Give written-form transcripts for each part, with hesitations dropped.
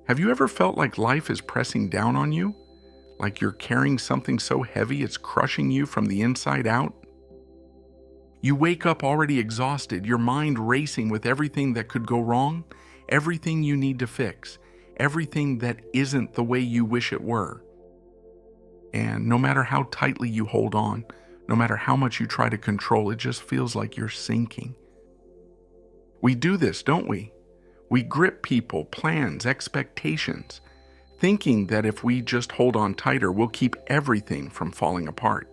Have you ever felt like life is pressing down on you? Like you're carrying something so heavy it's crushing you from the inside out? You wake up already exhausted, your mind racing with everything that could go wrong, everything you need to fix, everything that isn't the way you wish it were. And no matter how tightly you hold on, no matter how much you try to control, it just feels like you're sinking. We do this, don't we? We grip people, plans, expectations, thinking that if we just hold on tighter, we'll keep everything from falling apart.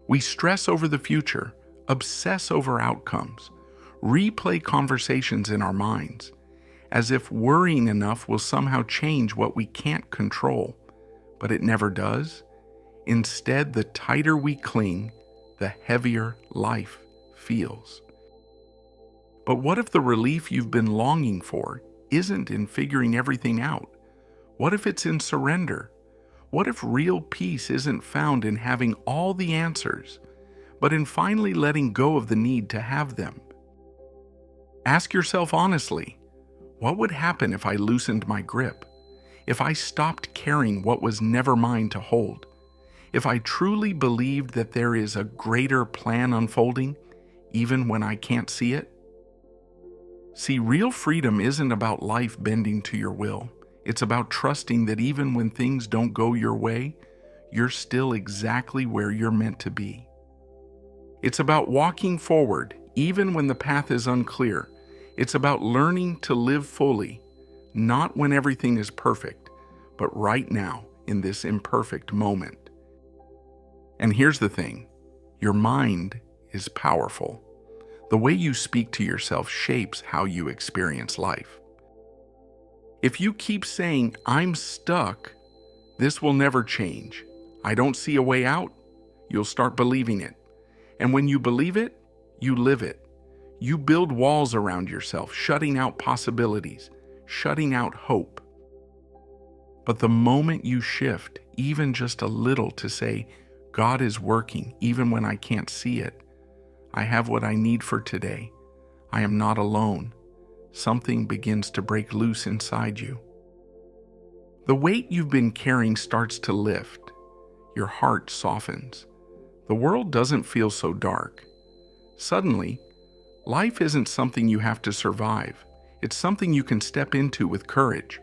We stress over the future, obsess over outcomes, replay conversations in our minds, as if worrying enough will somehow change what we can't control, but it never does. Instead, the tighter we cling, the heavier life feels. But what if the relief you've been longing for isn't in figuring everything out? What if it's in surrender? What if real peace isn't found in having all the answers, but in finally letting go of the need to have them? Ask yourself honestly, what would happen if I loosened my grip? If I stopped carrying what was never mine to hold? If I truly believed that there is a greater plan unfolding, even when I can't see it? See, real freedom isn't about life bending to your will. It's about trusting that even when things don't go your way, you're still exactly where you're meant to be. It's about walking forward, even when the path is unclear. It's about learning to live fully, not when everything is perfect, but right now, in this imperfect moment. And here's the thing, your mind is powerful. The way you speak to yourself shapes how you experience life. If you keep saying, "I'm stuck," "This will never change," "I don't see a way out," you'll start believing it. And when you believe it, you live it. You build walls around yourself, shutting out possibilities, shutting out hope. But the moment you shift, even just a little, to say, "God is working even when I can't see it. I have what I need for today. I am not alone," something begins to break loose inside you. The weight you've been carrying starts to lift. Your heart softens. The world doesn't feel so dark. Suddenly, life isn't something you have to survive. It's something you can step into with courage.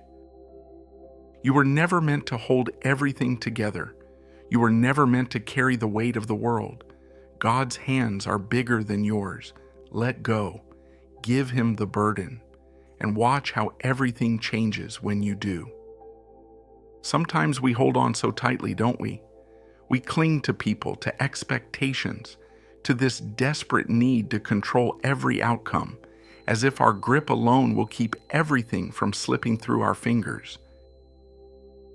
You were never meant to hold everything together. You were never meant to carry the weight of the world. God's hands are bigger than yours. Let go. Give Him the burden. And watch how everything changes when you do. Sometimes we hold on so tightly, don't we? We cling to people, to expectations, to this desperate need to control every outcome, as if our grip alone will keep everything from slipping through our fingers.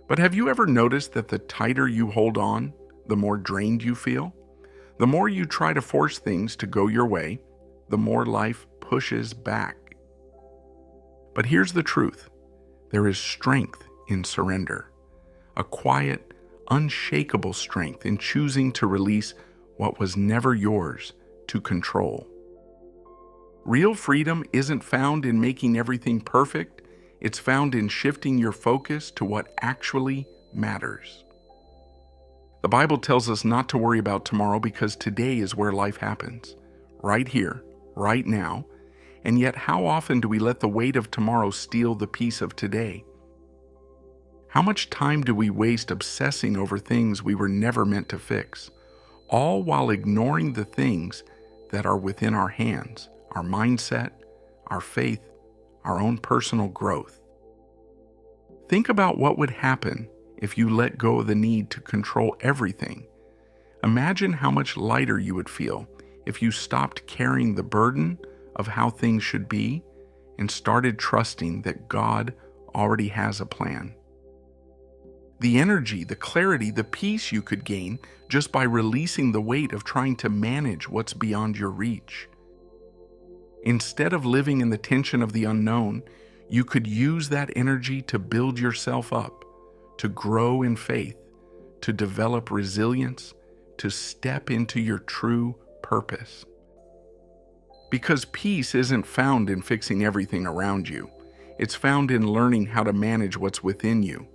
But have you ever noticed that the tighter you hold on, the more drained you feel? The more you try to force things to go your way, the more life pushes back. But here's the truth. There is strength in surrender. A quiet, unshakable strength in choosing to release what was never yours to control. Real freedom isn't found in making everything perfect. It's found in shifting your focus to what actually matters. The Bible tells us not to worry about tomorrow because today is where life happens, right here, right now. And yet, how often do we let the weight of tomorrow steal the peace of today? How much time do we waste obsessing over things we were never meant to fix, all while ignoring the things that are within our hands, our mindset, our faith, our own personal growth? Think about what would happen if you let go of the need to control everything. Imagine how much lighter you would feel if you stopped carrying the burden of how things should be and started trusting that God already has a plan. The energy, the clarity, the peace you could gain just by releasing the weight of trying to manage what's beyond your reach. Instead of living in the tension of the unknown, you could use that energy to build yourself up, to grow in faith, to develop resilience, to step into your true purpose. Because peace isn't found in fixing everything around you. It's found in learning how to manage what's within you.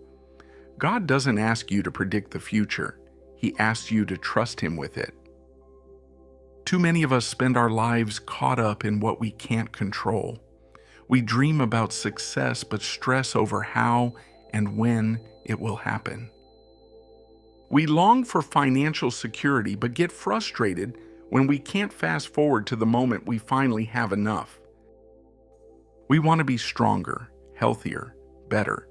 God doesn't ask you to predict the future. He asks you to trust Him with it. Too many of us spend our lives caught up in what we can't control. We dream about success but stress over how and when it will happen. We long for financial security but get frustrated when we can't fast forward to the moment we finally have enough. We want to be stronger, healthier, better,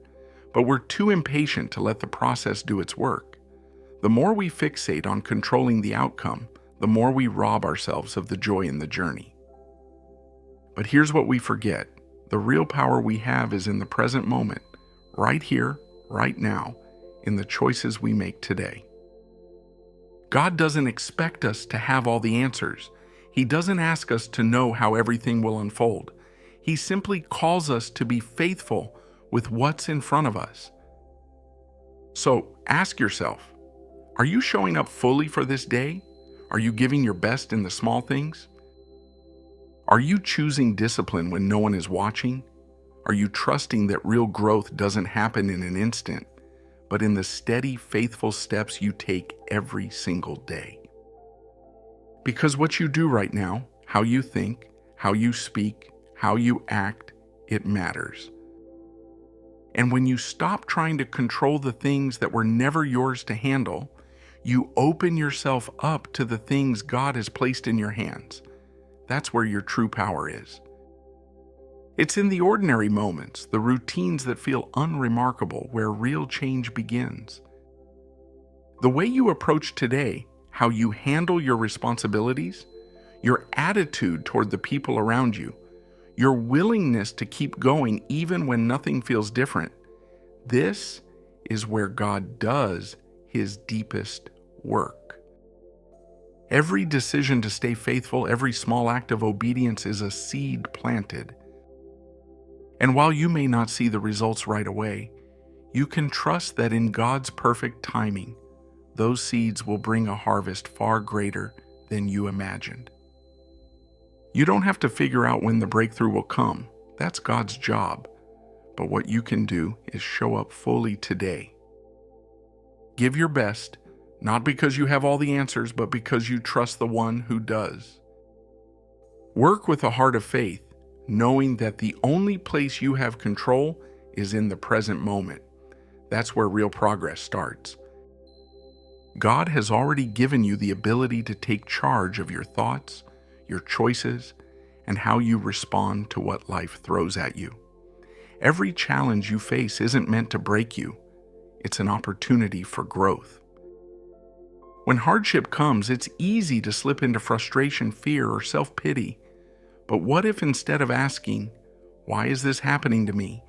but we're too impatient to let the process do its work. The more we fixate on controlling the outcome, the more we rob ourselves of the joy in the journey. But here's what we forget. The real power we have is in the present moment, right here, right now, in the choices we make today. God doesn't expect us to have all the answers. He doesn't ask us to know how everything will unfold. He simply calls us to be faithful with what's in front of us. So ask yourself, are you showing up fully for this day? Are you giving your best in the small things? Are you choosing discipline when no one is watching? Are you trusting that real growth doesn't happen in an instant, but in the steady, faithful steps you take every single day? Because what you do right now, how you think, how you speak, how you act, it matters. And when you stop trying to control the things that were never yours to handle, you open yourself up to the things God has placed in your hands. That's where your true power is. It's in the ordinary moments, the routines that feel unremarkable, where real change begins. The way you approach today, how you handle your responsibilities, your attitude toward the people around you, your willingness to keep going even when nothing feels different, this is where God does His deepest work. Every decision to stay faithful, every small act of obedience is a seed planted. And while you may not see the results right away, you can trust that in God's perfect timing, those seeds will bring a harvest far greater than you imagined. You don't have to figure out when the breakthrough will come. That's God's job. But what you can do is show up fully today. Give your best, not because you have all the answers, but because you trust the one who does. Work with a heart of faith, knowing that the only place you have control is in the present moment. That's where real progress starts. God has already given you the ability to take charge of your thoughts, your choices, and how you respond to what life throws at you. Every challenge you face isn't meant to break you. It's an opportunity for growth. When hardship comes, it's easy to slip into frustration, fear, or self-pity. But what if instead of asking, "Why is this happening to me?"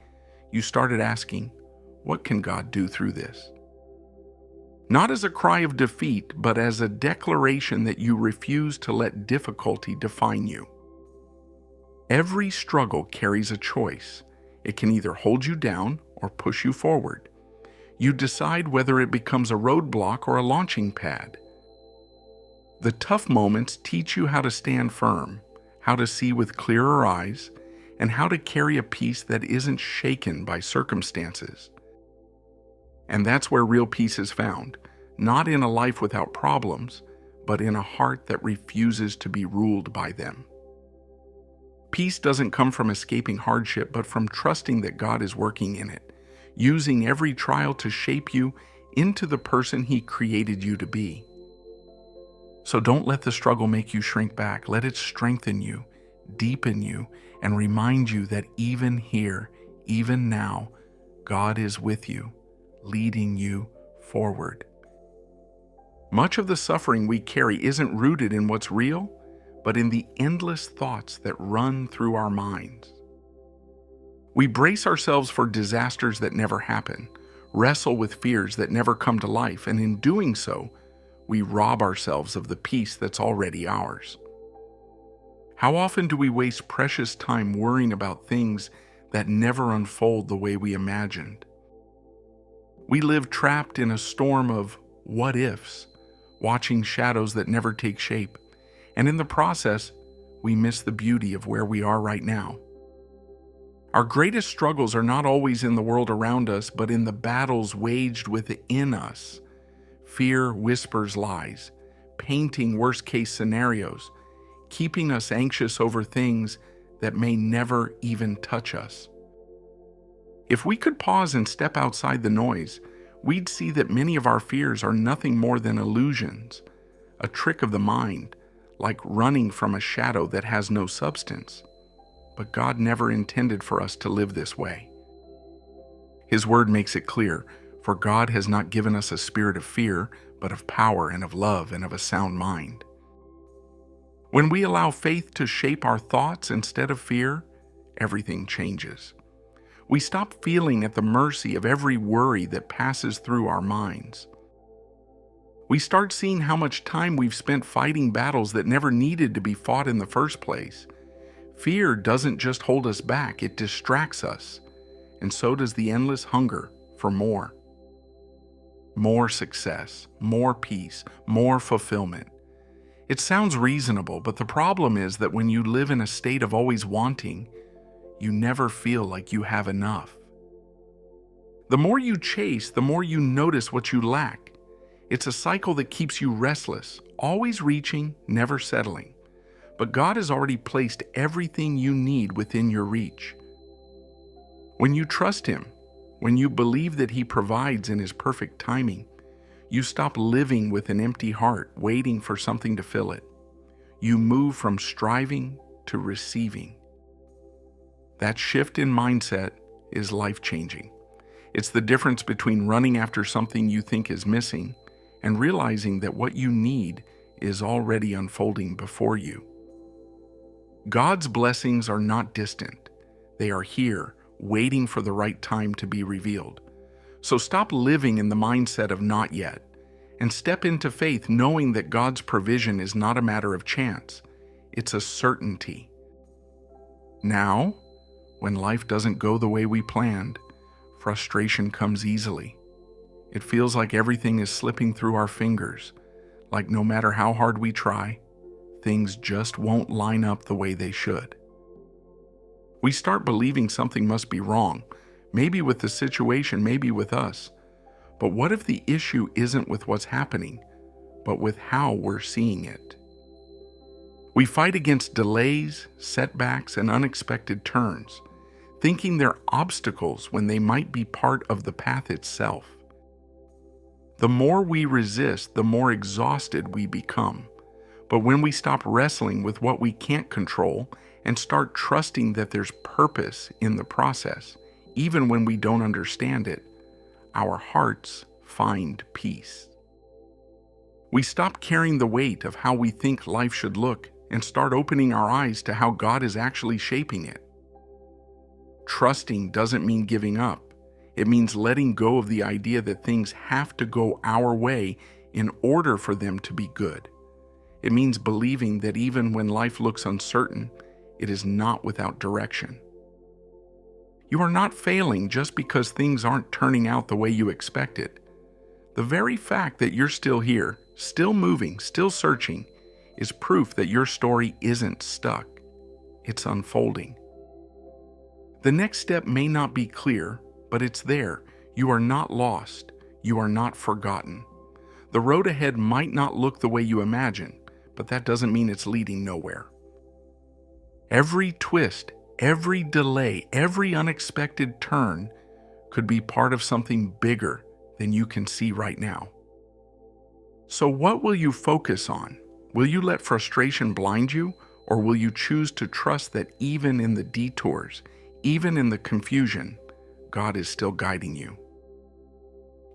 you started asking, "What can God do through this?" Not as a cry of defeat, but as a declaration that you refuse to let difficulty define you. Every struggle carries a choice. It can either hold you down or push you forward. You decide whether it becomes a roadblock or a launching pad. The tough moments teach you how to stand firm, how to see with clearer eyes, and how to carry a peace that isn't shaken by circumstances. And that's where real peace is found, not in a life without problems, but in a heart that refuses to be ruled by them. Peace doesn't come from escaping hardship, but from trusting that God is working in it, using every trial to shape you into the person He created you to be. So don't let the struggle make you shrink back. Let it strengthen you, deepen you, and remind you that even here, even now, God is with you, leading you forward. Much of the suffering we carry isn't rooted in what's real, but in the endless thoughts that run through our minds. We brace ourselves for disasters that never happen, wrestle with fears that never come to life, and in doing so, we rob ourselves of the peace that's already ours. How often do we waste precious time worrying about things that never unfold the way we imagined? We live trapped in a storm of what ifs, watching shadows that never take shape, and in the process, we miss the beauty of where we are right now. Our greatest struggles are not always in the world around us, but in the battles waged within us. Fear whispers lies, painting worst-case scenarios, keeping us anxious over things that may never even touch us. If we could pause and step outside the noise, we'd see that many of our fears are nothing more than illusions, a trick of the mind, like running from a shadow that has no substance. But God never intended for us to live this way. His word makes it clear, for God has not given us a spirit of fear, but of power and of love and of a sound mind. When we allow faith to shape our thoughts instead of fear, everything changes. We stop feeling at the mercy of every worry that passes through our minds. We start seeing how much time we've spent fighting battles that never needed to be fought in the first place. Fear doesn't just hold us back, it distracts us, and so does the endless hunger for more. More success, more peace, more fulfillment. It sounds reasonable, but the problem is that when you live in a state of always wanting, you never feel like you have enough. The more you chase, the more you notice what you lack. It's a cycle that keeps you restless, always reaching, never settling. But God has already placed everything you need within your reach. When you trust Him, when you believe that He provides in His perfect timing, you stop living with an empty heart, waiting for something to fill it. You move from striving to receiving. That shift in mindset is life-changing. It's the difference between running after something you think is missing and realizing that what you need is already unfolding before you. God's blessings are not distant. They are here, waiting for the right time to be revealed. So stop living in the mindset of not yet, and step into faith knowing that God's provision is not a matter of chance. It's a certainty. Now, when life doesn't go the way we planned, frustration comes easily. It feels like everything is slipping through our fingers, like no matter how hard we try, things just won't line up the way they should. We start believing something must be wrong, maybe with the situation, maybe with us. But what if the issue isn't with what's happening, but with how we're seeing it? We fight against delays, setbacks, and unexpected turns, thinking they're obstacles when they might be part of the path itself. The more we resist, the more exhausted we become. But when we stop wrestling with what we can't control and start trusting that there's purpose in the process, even when we don't understand it, our hearts find peace. We stop carrying the weight of how we think life should look and start opening our eyes to how God is actually shaping it. Trusting doesn't mean giving up. It means letting go of the idea that things have to go our way in order for them to be good. It means believing that even when life looks uncertain, it is not without direction. You are not failing just because things aren't turning out the way you expected. The very fact that you're still here, still moving, still searching, is proof that your story isn't stuck. It's unfolding. The next step may not be clear, but it's there. You are not lost. You are not forgotten. The road ahead might not look the way you imagine, but that doesn't mean it's leading nowhere. Every twist, every delay, every unexpected turn could be part of something bigger than you can see right now. So what will you focus on? Will you let frustration blind you, or will you choose to trust that even in the detours, even in the confusion, God is still guiding you?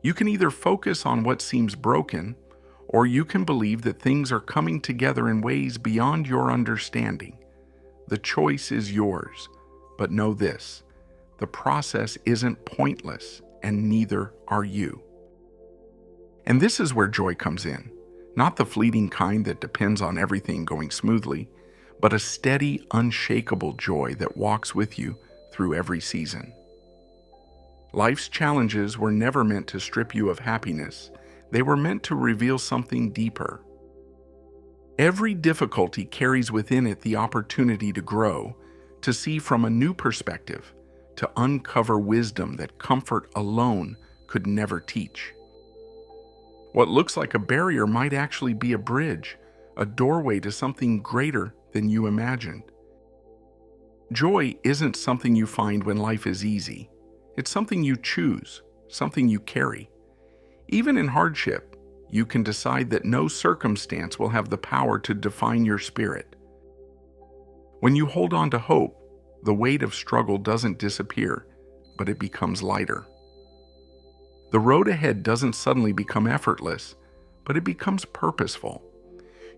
You can either focus on what seems broken, or you can believe that things are coming together in ways beyond your understanding. The choice is yours, but know this: the process isn't pointless, and neither are you. And this is where joy comes in, not the fleeting kind that depends on everything going smoothly, but a steady, unshakable joy that walks with you through every season. Life's challenges were never meant to strip you of happiness. They were meant to reveal something deeper. Every difficulty carries within it the opportunity to grow, to see from a new perspective, to uncover wisdom that comfort alone could never teach. What looks like a barrier might actually be a bridge, a doorway to something greater than you imagined. Joy isn't something you find when life is easy. It's something you choose, something you carry. Even in hardship, you can decide that no circumstance will have the power to define your spirit. When you hold on to hope, the weight of struggle doesn't disappear, but it becomes lighter. The road ahead doesn't suddenly become effortless, but it becomes purposeful.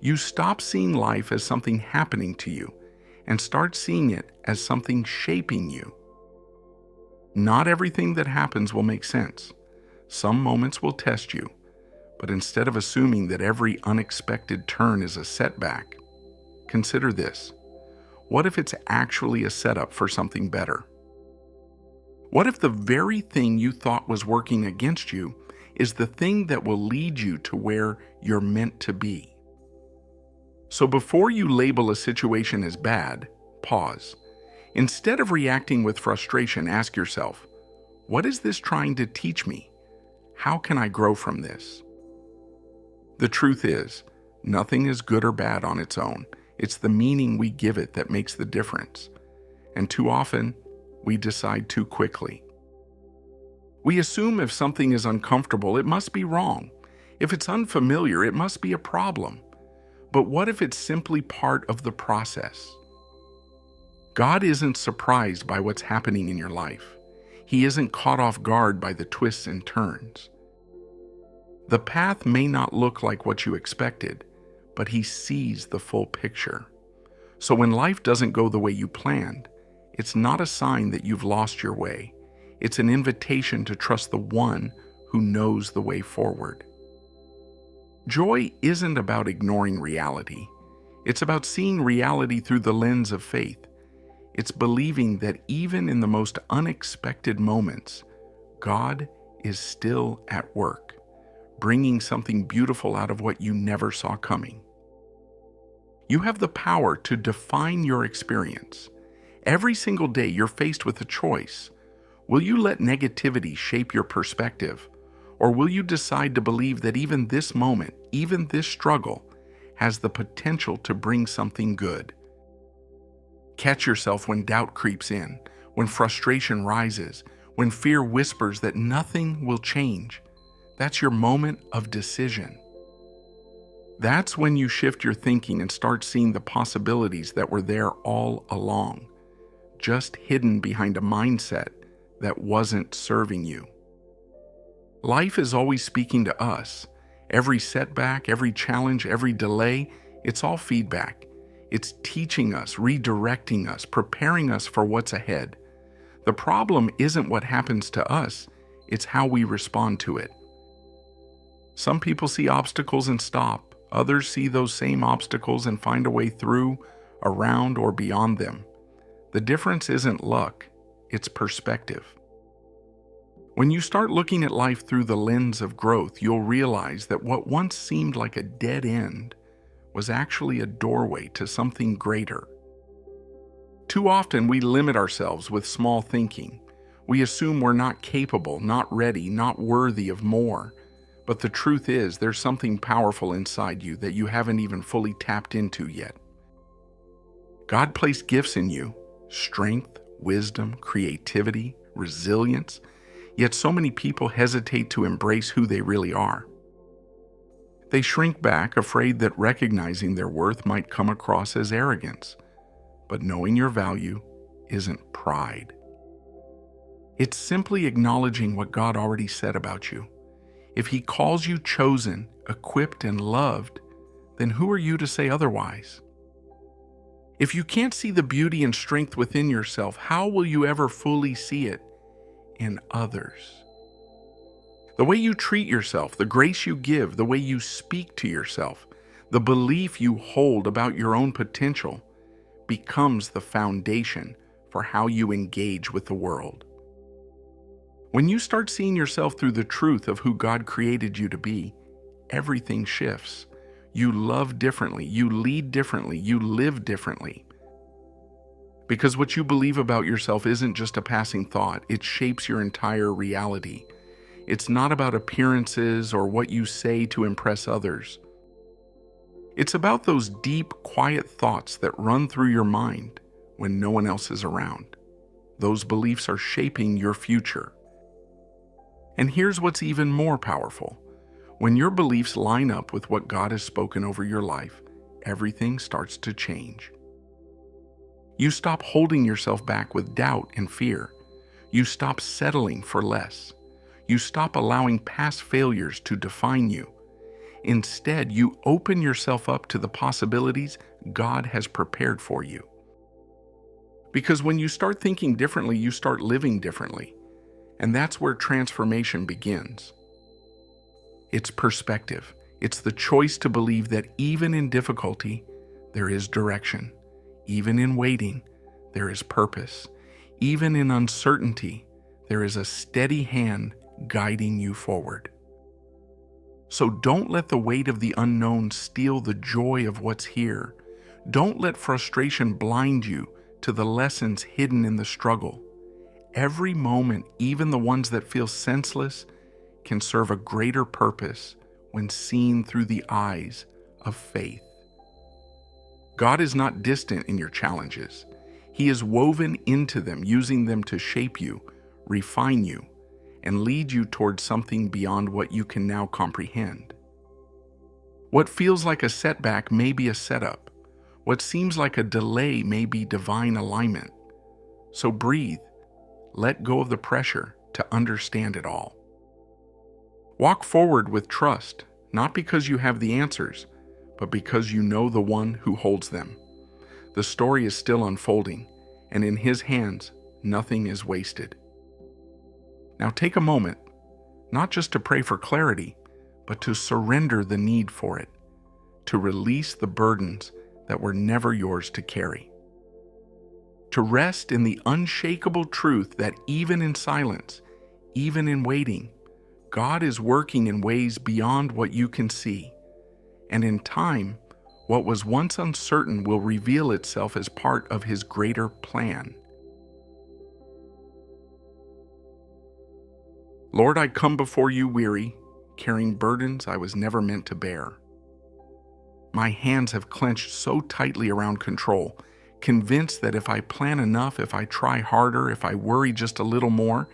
You stop seeing life as something happening to you and start seeing it as something shaping you. Not everything that happens will make sense. Some moments will test you, but instead of assuming that every unexpected turn is a setback, consider this. What if it's actually a setup for something better? What if the very thing you thought was working against you is the thing that will lead you to where you're meant to be? So before you label a situation as bad, pause. Instead of reacting with frustration, ask yourself, what is this trying to teach me? How can I grow from this? The truth is, nothing is good or bad on its own. It's the meaning we give it that makes the difference. And too often, we decide too quickly. We assume if something is uncomfortable, it must be wrong. If it's unfamiliar, it must be a problem. But what if it's simply part of the process? God isn't surprised by what's happening in your life. He isn't caught off guard by the twists and turns. The path may not look like what you expected, but He sees the full picture. So when life doesn't go the way you planned, it's not a sign that you've lost your way. It's an invitation to trust the one who knows the way forward. Joy isn't about ignoring reality. It's about seeing reality through the lens of faith. It's believing that even in the most unexpected moments, God is still at work, bringing something beautiful out of what you never saw coming. You have the power to define your experience. Every single day you're faced with a choice. Will you let negativity shape your perspective? Or will you decide to believe that even this moment, even this struggle, has the potential to bring something good? Catch yourself when doubt creeps in, when frustration rises, when fear whispers that nothing will change. That's your moment of decision. That's when you shift your thinking and start seeing the possibilities that were there all along, just hidden behind a mindset that wasn't serving you. Life is always speaking to us. Every setback, every challenge, every delay, it's all feedback. It's teaching us, redirecting us, preparing us for what's ahead. The problem isn't what happens to us, it's how we respond to it. Some people see obstacles and stop. Others see those same obstacles and find a way through, around, or beyond them. The difference isn't luck, it's perspective. When you start looking at life through the lens of growth, you'll realize that what once seemed like a dead end was actually a doorway to something greater. Too often we limit ourselves with small thinking. We assume we're not capable, not ready, not worthy of more. But the truth is, there's something powerful inside you that you haven't even fully tapped into yet. God placed gifts in you: strength, wisdom, creativity, resilience. Yet so many people hesitate to embrace who they really are. They shrink back, afraid that recognizing their worth might come across as arrogance. But knowing your value isn't pride. It's simply acknowledging what God already said about you. If He calls you chosen, equipped, and loved, then who are you to say otherwise? If you can't see the beauty and strength within yourself, how will you ever fully see it in others? The way you treat yourself, the grace you give, the way you speak to yourself, the belief you hold about your own potential becomes the foundation for how you engage with the world. When you start seeing yourself through the truth of who God created you to be, everything shifts. You love differently, you lead differently, you live differently. Because what you believe about yourself isn't just a passing thought, it shapes your entire reality. It's not about appearances or what you say to impress others. It's about those deep, quiet thoughts that run through your mind when no one else is around. Those beliefs are shaping your future. And here's what's even more powerful. When your beliefs line up with what God has spoken over your life, everything starts to change. You stop holding yourself back with doubt and fear. You stop settling for less. You stop allowing past failures to define you. Instead, you open yourself up to the possibilities God has prepared for you. Because when you start thinking differently, you start living differently. And that's where transformation begins. It's perspective. It's the choice to believe that even in difficulty, there is direction. Even in waiting, there is purpose. Even in uncertainty, there is a steady hand guiding you forward. So don't let the weight of the unknown steal the joy of what's here. Don't let frustration blind you to the lessons hidden in the struggle. Every moment, even the ones that feel senseless, can serve a greater purpose when seen through the eyes of faith. God is not distant in your challenges. He is woven into them, using them to shape you, refine you, and lead you towards something beyond what you can now comprehend. What feels like a setback may be a setup. What seems like a delay may be divine alignment. So breathe. Let go of the pressure to understand it all. Walk forward with trust, not because you have the answers, but because you know the one who holds them. The story is still unfolding, and in His hands, nothing is wasted. Now take a moment, not just to pray for clarity, but to surrender the need for it, to release the burdens that were never yours to carry. To rest in the unshakable truth that even in silence, even in waiting, God is working in ways beyond what you can see. And in time, what was once uncertain will reveal itself as part of His greater plan. Lord, I come before you weary, carrying burdens I was never meant to bear. My hands have clenched so tightly around control, convinced that if I plan enough, if I try harder, if I worry just a little more,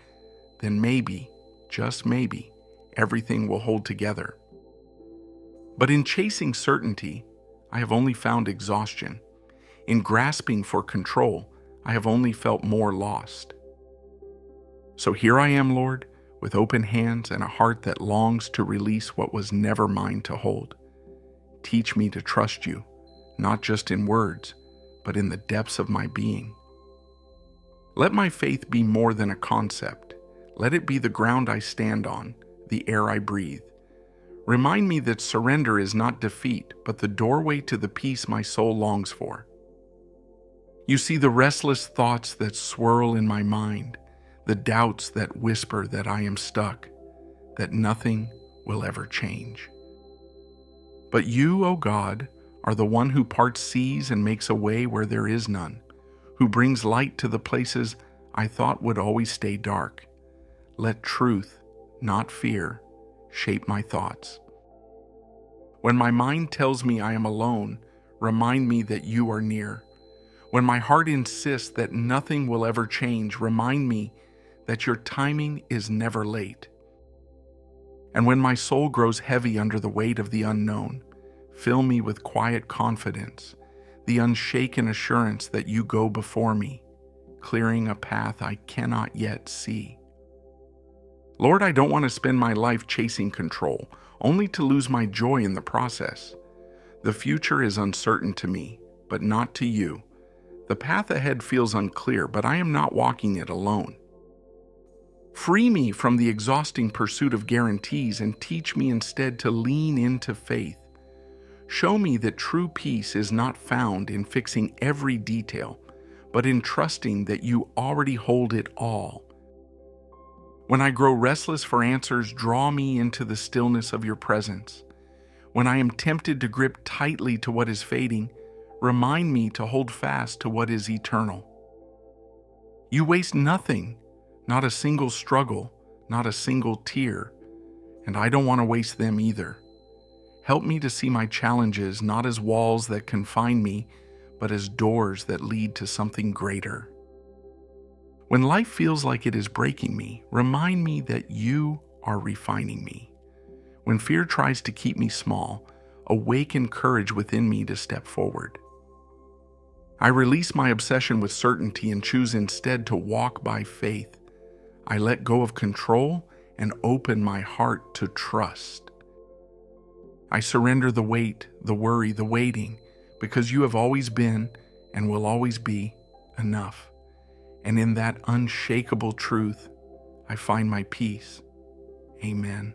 then maybe, just maybe, everything will hold together. But in chasing certainty, I have only found exhaustion. In grasping for control, I have only felt more lost. So here I am, Lord, with open hands and a heart that longs to release what was never mine to hold. Teach me to trust you, not just in words, but in the depths of my being. Let my faith be more than a concept. Let it be the ground I stand on, the air I breathe. Remind me that surrender is not defeat, but the doorway to the peace my soul longs for. You see the restless thoughts that swirl in my mind, the doubts that whisper that I am stuck, that nothing will ever change. But you, O God, are the one who parts seas and makes a way where there is none, who brings light to the places I thought would always stay dark. Let truth, not fear, shape my thoughts. When my mind tells me I am alone, remind me that you are near. When my heart insists that nothing will ever change, remind me that your timing is never late. And when my soul grows heavy under the weight of the unknown, fill me with quiet confidence, the unshaken assurance that you go before me, clearing a path I cannot yet see. Lord, I don't want to spend my life chasing control, only to lose my joy in the process. The future is uncertain to me, but not to you. The path ahead feels unclear, but I am not walking it alone. Free me from the exhausting pursuit of guarantees and teach me instead to lean into faith. Show me that true peace is not found in fixing every detail, but in trusting that you already hold it all. When I grow restless for answers, draw me into the stillness of your presence. When I am tempted to grip tightly to what is fading, remind me to hold fast to what is eternal. You waste nothing, not a single struggle, not a single tear, and I don't want to waste them either. Help me to see my challenges not as walls that confine me, but as doors that lead to something greater. When life feels like it is breaking me, remind me that you are refining me. When fear tries to keep me small, awaken courage within me to step forward. I release my obsession with certainty and choose instead to walk by faith. I let go of control and open my heart to trust. I surrender the weight, the worry, the waiting, because you have always been and will always be enough. And in that unshakable truth, I find my peace. Amen.